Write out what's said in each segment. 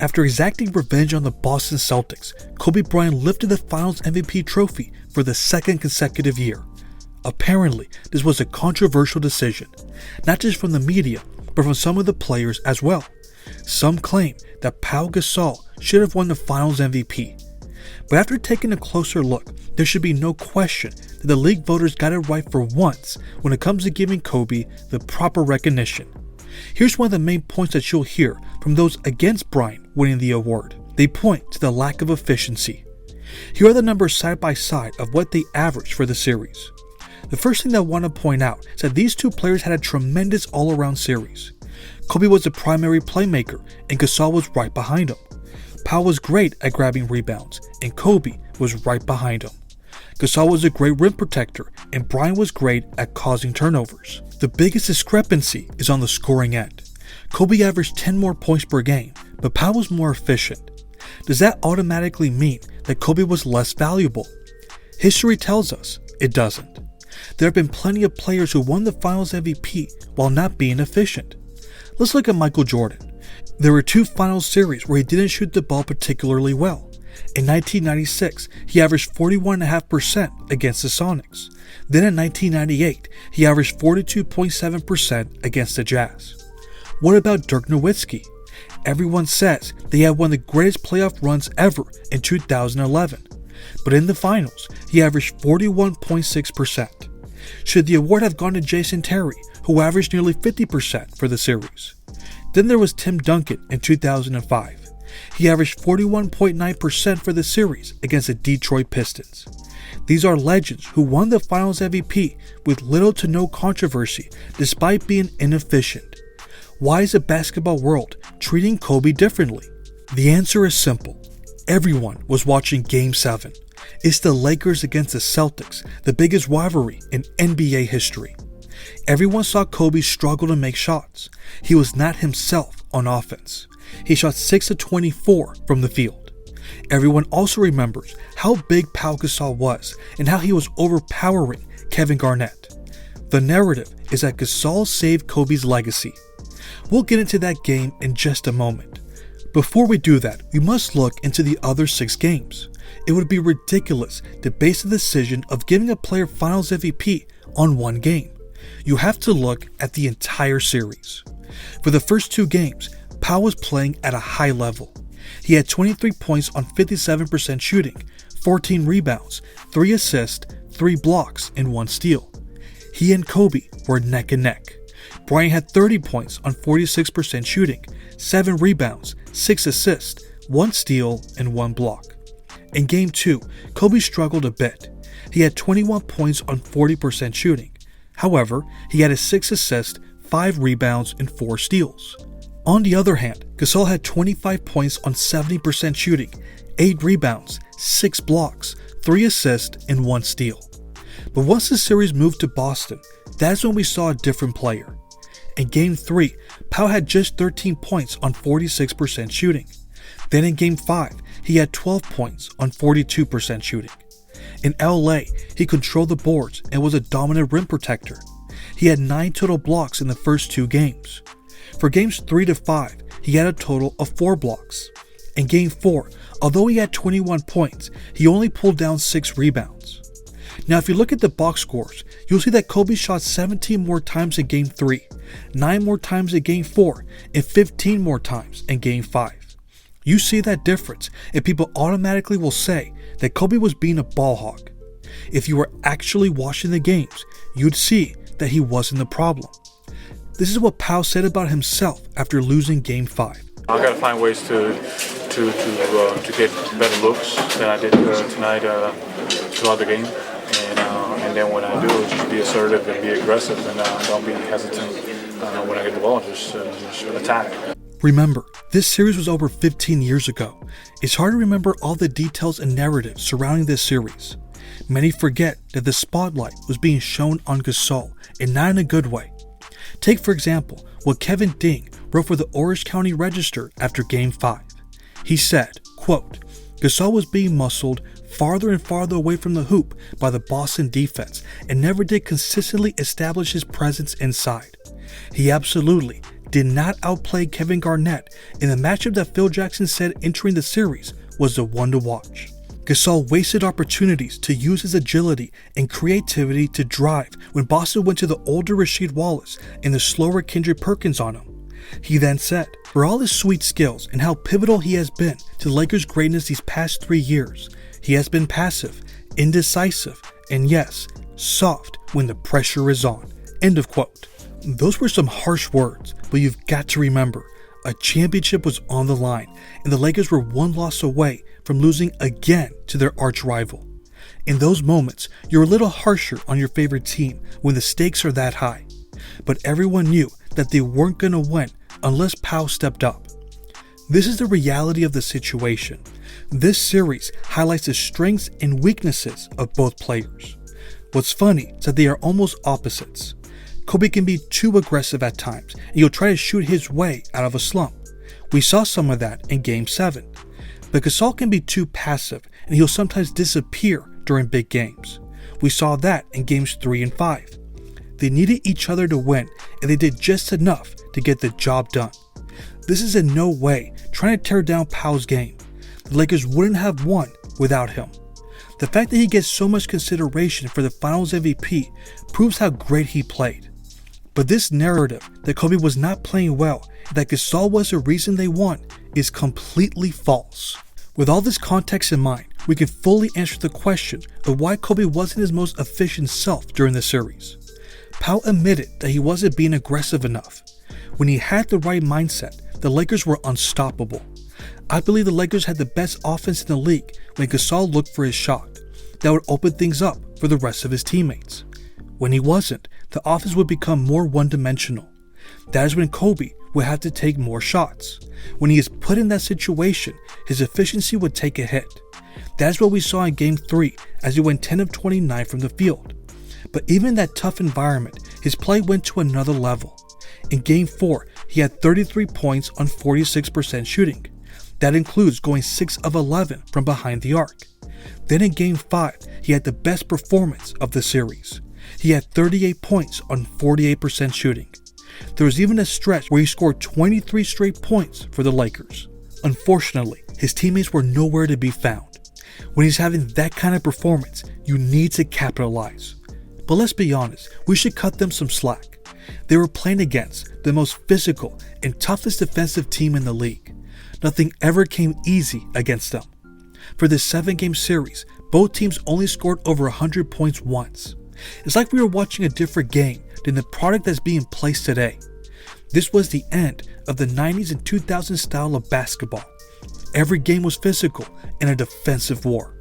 After exacting revenge on the Boston Celtics, Kobe Bryant lifted the Finals MVP trophy for the second consecutive year. Apparently, this was a controversial decision, not just from the media, but from some of the players as well. Some claim that Pau Gasol should have won the Finals MVP. But after taking a closer look, there should be no question that the league voters got it right for once when it comes to giving Kobe the proper recognition. Here's one of the main points that you'll hear from those against Bryant winning the award. They point to the lack of efficiency. Here are the numbers side by side of what they averaged for the series. The first thing that I want to point out is that these two players had a tremendous all-around series. Kobe was the primary playmaker and Gasol was right behind him. Pau was great at grabbing rebounds and Kobe was right behind him. Gasol was a great rim protector and Bryant was great at causing turnovers. The biggest discrepancy is on the scoring end. Kobe averaged 10 more points per game, but Pau was more efficient. Does that automatically mean that Kobe was less valuable? History tells us it doesn't. There have been plenty of players who won the Finals MVP while not being efficient. Let's look at Michael Jordan. There were two Finals series where he didn't shoot the ball particularly well. In 1996, he averaged 41.5% against the Sonics. Then in 1998, he averaged 42.7% against the Jazz. What about Dirk Nowitzki? Everyone says they had one of the greatest playoff runs ever in 2011. But in the finals, he averaged 41.6%. Should the award have gone to Jason Terry, who averaged nearly 50% for the series? Then there was Tim Duncan in 2005. He averaged 41.9% for the series against the Detroit Pistons. These are legends who won the Finals MVP with little to no controversy despite being inefficient. Why is the basketball world treating Kobe differently? The answer is simple. Everyone was watching Game 7. It's the Lakers against the Celtics, the biggest rivalry in NBA history. Everyone saw Kobe struggle to make shots. He was not himself on offense. He shot 6 of 24 from the field. Everyone also remembers how big Pau Gasol was and how he was overpowering Kevin Garnett. The narrative is that Gasol saved Kobe's legacy. We'll get into that game in just a moment. Before we do that, we must look into the other 6 games. It would be ridiculous to base the decision of giving a player Finals MVP on one game. You have to look at the entire series. For the first 2 games, Pau was playing at a high level. He had 23 points on 57% shooting, 14 rebounds, 3 assists, 3 blocks, and 1 steal. He and Kobe were neck and neck. Bryant had 30 points on 46% shooting, 7 rebounds, 6 assists, 1 steal, and 1 block. In Game 2, Kobe struggled a bit. He had 21 points on 40% shooting. However, he had 6 assists, 5 rebounds, and 4 steals. On the other hand, Gasol had 25 points on 70% shooting, 8 rebounds, 6 blocks, 3 assists, and 1 steal. But once the series moved to Boston, that's when we saw a different player. In Game 3, Pau had just 13 points on 46% shooting. Then in Game 5, he had 12 points on 42% shooting. In LA, he controlled the boards and was a dominant rim protector. He had 9 total blocks in the first 2 games. For games 3 to 5, he had a total of 4 blocks. In Game 4, although he had 21 points, he only pulled down 6 rebounds. Now if you look at the box scores, you'll see that Kobe shot 17 more times in Game 3, 9 more times in Game 4, and 15 more times in Game 5. You see that difference, and people automatically will say that Kobe was being a ball hog. If you were actually watching the games, you'd see that he wasn't the problem. This is what Pau said about himself after losing Game 5. I gotta find ways to get better looks than I did tonight throughout the game, and then when I do, just be assertive and be aggressive, and don't be hesitant when I get the ball. Just attack. Remember, this series was over 15 years ago. It's hard to remember all the details and narratives surrounding this series. Many forget that the spotlight was being shown on Gasol, and not in a good way. Take for example what Kevin Ding wrote for the Orange County Register after Game 5. He said, quote, Gasol was being muscled farther and farther away from the hoop by the Boston defense and never did consistently establish his presence inside. He absolutely did not outplay Kevin Garnett in the matchup that Phil Jackson said entering the series was the one to watch. Gasol wasted opportunities to use his agility and creativity to drive when Boston went to the older Rasheed Wallace and the slower Kendrick Perkins on him. He then said, for all his sweet skills and how pivotal he has been to Lakers' greatness these past 3 years, he has been passive, indecisive, and yes, soft when the pressure is on. End of quote. Those were some harsh words, but you've got to remember, a championship was on the line, and the Lakers were one loss away from losing again to their arch rival. In those moments, you're a little harsher on your favorite team when the stakes are that high. But everyone knew that they weren't going to win unless Pau stepped up. This is the reality of the situation. This series highlights the strengths and weaknesses of both players. What's funny is that they are almost opposites. Kobe can be too aggressive at times, and he'll try to shoot his way out of a slump. We saw some of that in Game 7. But Gasol can be too passive, and he'll sometimes disappear during big games. We saw that in Games 3 and 5. They needed each other to win, and they did just enough to get the job done. This is in no way trying to tear down Pau's game. The Lakers wouldn't have won without him. The fact that he gets so much consideration for the Finals MVP proves how great he played. But this narrative that Kobe was not playing well and that Gasol was the reason they won is completely false. With all this context in mind, we can fully answer the question of why Kobe wasn't his most efficient self during the series. Pau admitted that he wasn't being aggressive enough. When he had the right mindset, the Lakers were unstoppable. I believe the Lakers had the best offense in the league when Gasol looked for his shot. That would open things up for the rest of his teammates. When he wasn't, the offense would become more one-dimensional. That is when Kobe would have to take more shots. When he is put in that situation, his efficiency would take a hit. That is what we saw in Game 3 as he went 10 of 29 from the field. But even in that tough environment, his play went to another level. In Game 4, he had 33 points on 46% shooting. That includes going 6 of 11 from behind the arc. Then in Game 5, he had the best performance of the series. He had 38 points on 48% shooting. There was even a stretch where he scored 23 straight points for the Lakers. Unfortunately, his teammates were nowhere to be found. When he's having that kind of performance, you need to capitalize. But let's be honest, we should cut them some slack. They were playing against the most physical and toughest defensive team in the league. Nothing ever came easy against them. For this 7-game series, both teams only scored over 100 points once. It's like we were watching a different game than the product that's being placed today. This was the end of the 90s and 2000s style of basketball. Every game was physical and a defensive war.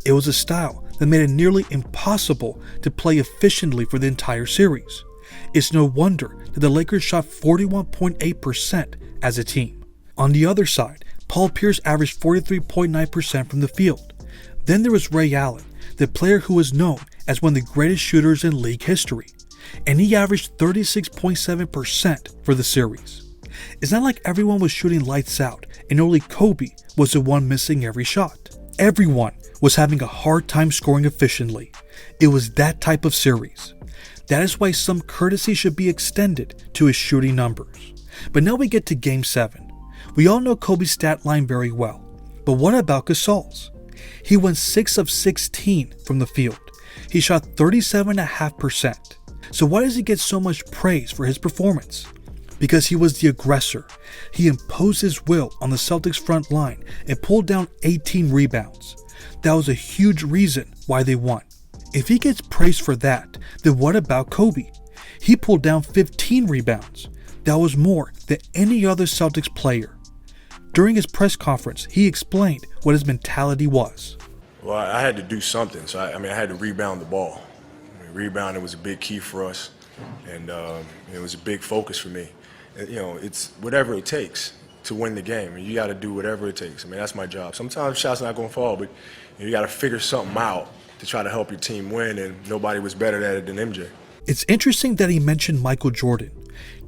It was a style that made it nearly impossible to play efficiently for the entire series. It's no wonder that the Lakers shot 41.8% as a team. On the other side, Paul Pierce averaged 43.9% from the field. Then there was Ray Allen, the player who was known as one of the greatest shooters in league history, and he averaged 36.7% for the series. It's not like everyone was shooting lights out and only Kobe was the one missing every shot. Everyone was having a hard time scoring efficiently. It was that type of series. That is why some courtesy should be extended to his shooting numbers. But now we get to Game 7. We all know Kobe's stat line very well, but what about Gasol's? He went 6 of 16 from the field. He shot 37.5%. So why does he get so much praise for his performance? Because he was the aggressor. He imposed his will on the Celtics front line and pulled down 18 rebounds. That was a huge reason why they won. If he gets praised for that, then what about Kobe? He pulled down 15 rebounds. That was more than any other Celtics player. During his press conference, he explained what his mentality was. Well, I had to do something, so I had to rebound the ball. Rebounding was a big key for us, and it was a big focus for me. It's whatever it takes to win the game, and you got to do whatever it takes. That's my job. Sometimes shots not going to fall, but you got to figure something out to try to help your team win, and nobody was better at it than MJ. It's interesting that he mentioned Michael Jordan.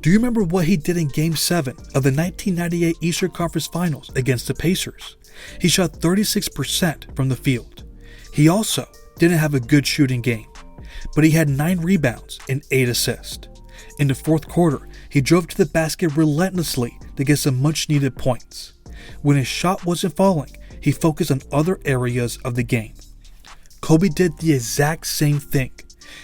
Do you remember what he did in Game 7 of the 1998 Eastern Conference Finals against the Pacers? He shot 36% from the field. He also didn't have a good shooting game, but he had 9 rebounds and 8 assists. In the fourth quarter, He drove to the basket relentlessly to get some much needed points. When his shot wasn't falling, he focused on other areas of the game. Kobe did the exact same thing.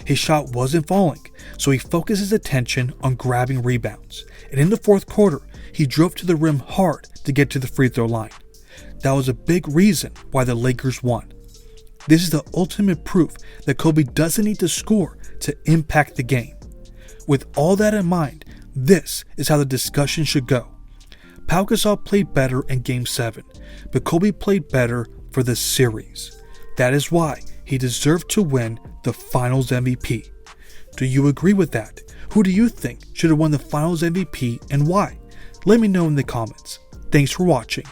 His shot wasn't falling, so he focused his attention on grabbing rebounds. And in the fourth quarter, he drove to the rim hard to get to the free throw line. That was a big reason why the Lakers won. This is the ultimate proof that Kobe doesn't need to score to impact the game. With all that in mind, this is how the discussion should go. Pau Gasol played better in Game 7, but Kobe played better for the series. That is why he deserved to win the Finals MVP. Do you agree with that? Who do you think should have won the Finals MVP and why? Let me know in the comments. Thanks for watching.